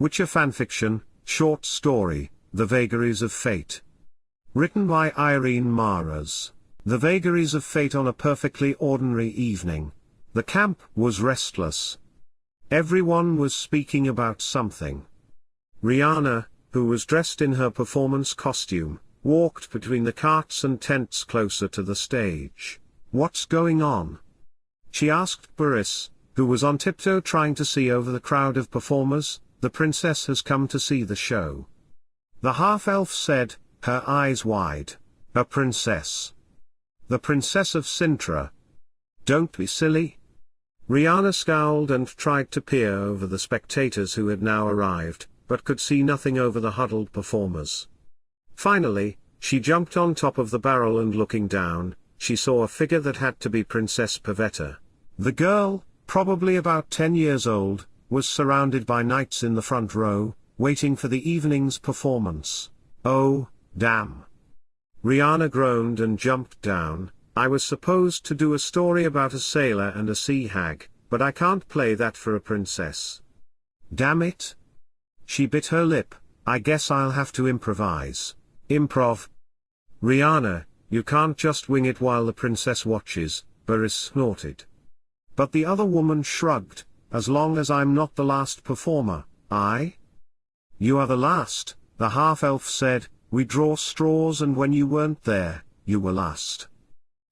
Witcher fanfiction, short story, The Vagaries of Fate. Written by Irene Marras. The vagaries of fate. On a perfectly ordinary evening, the camp was restless. Everyone was speaking about something. Riana, who was dressed in her performance costume, walked between the carts and tents closer to the stage. "What's going on?" she asked Boris, who was on tiptoe trying to see over the crowd of performers. "The princess has come to see the show," the half-elf said, her eyes wide. "A princess? The Princess of Sintra? Don't be silly." Riana scowled and tried to peer over the spectators who had now arrived, but could see nothing over the huddled performers. Finally, she jumped on top of the barrel and looking down, she saw a figure that had to be Princess Pavetta. The girl, probably about 10 years old, was surrounded by knights in the front row, waiting for the evening's performance. "Oh, damn." Riana groaned and jumped down. "I was supposed to do a story about a sailor and a sea hag, but I can't play that for a princess. Damn it." She bit her lip. "I guess I'll have to improvise." "Improv?" "Riana, you can't just wing it while the princess watches," Boris snorted. But the other woman shrugged. "As long as I'm not the last performer, I?" "You are the last," the half-elf said. "We draw straws, and when you weren't there, you were last.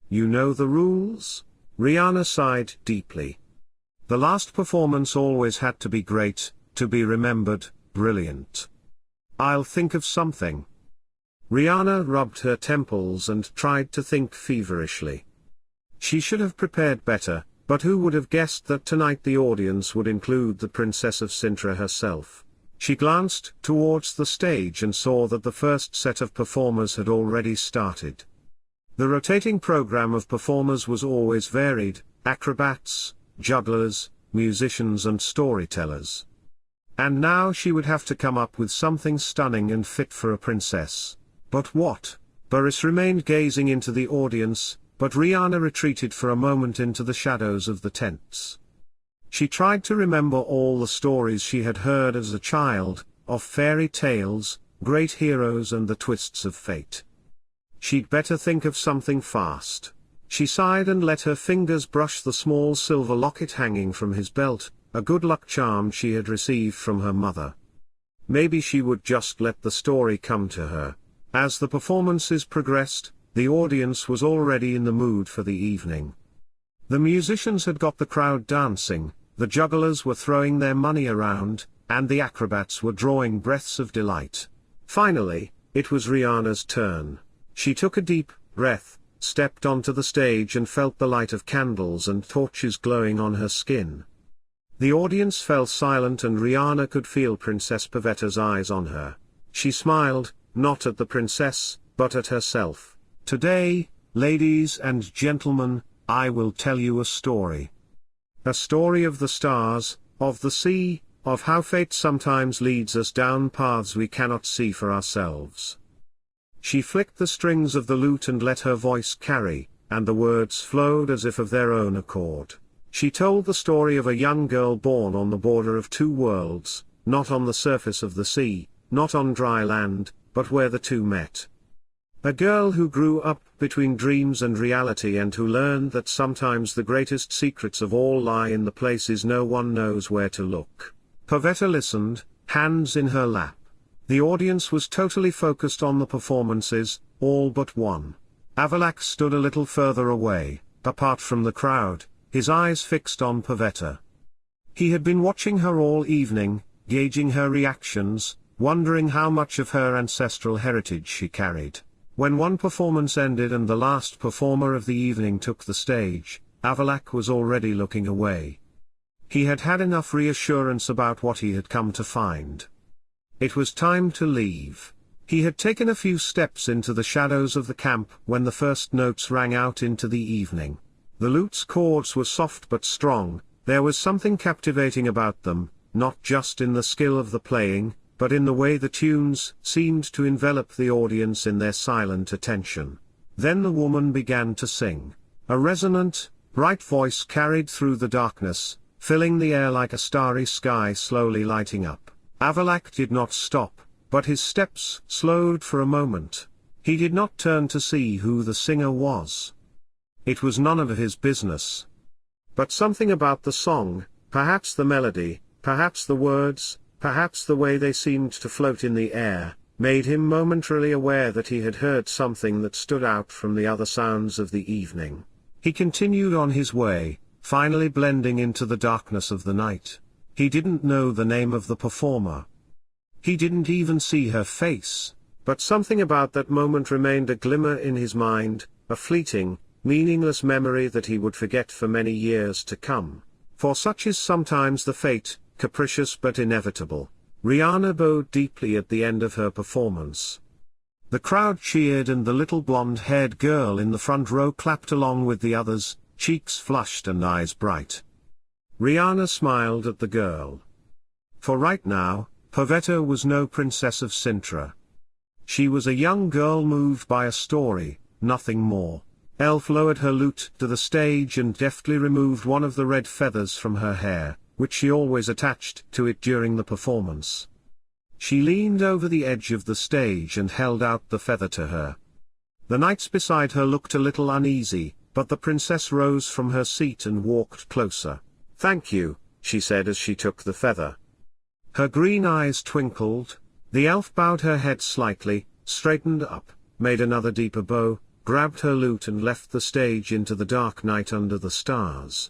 You know the rules?" Riana sighed deeply. The last performance always had to be great, to be remembered, brilliant. "I'll think of something." Riana rubbed her temples and tried to think feverishly. She should have prepared better, but who would have guessed that tonight the audience would include the Princess of Sintra herself? She glanced towards the stage and saw that the first set of performers had already started. The rotating program of performers was always varied: acrobats, jugglers, musicians and storytellers. And now she would have to come up with something stunning and fit for a princess. But what? Boris remained gazing into the audience, but Riana retreated for a moment into the shadows of the tents. She tried to remember all the stories she had heard as a child, of fairy tales, great heroes and the twists of fate. She'd better think of something fast. She sighed and let her fingers brush the small silver locket hanging from his belt, a good luck charm she had received from her mother. Maybe she would just let the story come to her. As the performances progressed, the audience was already in the mood for the evening. The musicians had got the crowd dancing, the jugglers were throwing their money around, and the acrobats were drawing breaths of delight. Finally, it was Riana's turn. She took a deep breath, stepped onto the stage and felt the light of candles and torches glowing on her skin. The audience fell silent and Riana could feel Princess Pavetta's eyes on her. She smiled, not at the princess, but at herself. "Today, ladies and gentlemen, I will tell you a story. A story of the stars, of the sea, of how fate sometimes leads us down paths we cannot see for ourselves." She flicked the strings of the lute and let her voice carry, and the words flowed as if of their own accord. She told the story of a young girl born on the border of two worlds, not on the surface of the sea, not on dry land, but where the two met. A girl who grew up between dreams and reality and who learned that sometimes the greatest secrets of all lie in the places no one knows where to look. Pavetta listened, hands in her lap. The audience was totally focused on the performances, all but one. Avallac'h stood a little further away, apart from the crowd, his eyes fixed on Pavetta. He had been watching her all evening, gauging her reactions, wondering how much of her ancestral heritage she carried. When one performance ended and the last performer of the evening took the stage, Avallac'h was already looking away. He had had enough reassurance about what he had come to find. It was time to leave. He had taken a few steps into the shadows of the camp when the first notes rang out into the evening. The lute's chords were soft but strong, there was something captivating about them, not just in the skill of the playing, but in the way the tunes seemed to envelop the audience in their silent attention. Then the woman began to sing. A resonant, bright voice carried through the darkness, filling the air like a starry sky slowly lighting up. Avallac'h did not stop, but his steps slowed for a moment. He did not turn to see who the singer was. It was none of his business. But something about the song, perhaps the melody, perhaps the words, perhaps the way they seemed to float in the air, made him momentarily aware that he had heard something that stood out from the other sounds of the evening. He continued on his way, finally blending into the darkness of the night. He didn't know the name of the performer. He didn't even see her face, but something about that moment remained a glimmer in his mind, a fleeting, meaningless memory that he would forget for many years to come. For such is sometimes the fate, capricious but inevitable. Riana bowed deeply at the end of her performance. The crowd cheered and the little blonde-haired girl in the front row clapped along with the others, cheeks flushed and eyes bright. Riana smiled at the girl. For right now, Pavetta was no princess of Sintra. She was a young girl moved by a story, nothing more. Elf lowered her lute to the stage and deftly removed one of the red feathers from her hair, which she always attached to it during the performance. She leaned over the edge of the stage and held out the feather to her. The knights beside her looked a little uneasy, but the princess rose from her seat and walked closer. "Thank you," she said as she took the feather. Her green eyes twinkled. The elf bowed her head slightly, straightened up, made another deeper bow, grabbed her lute and left the stage into the dark night under the stars.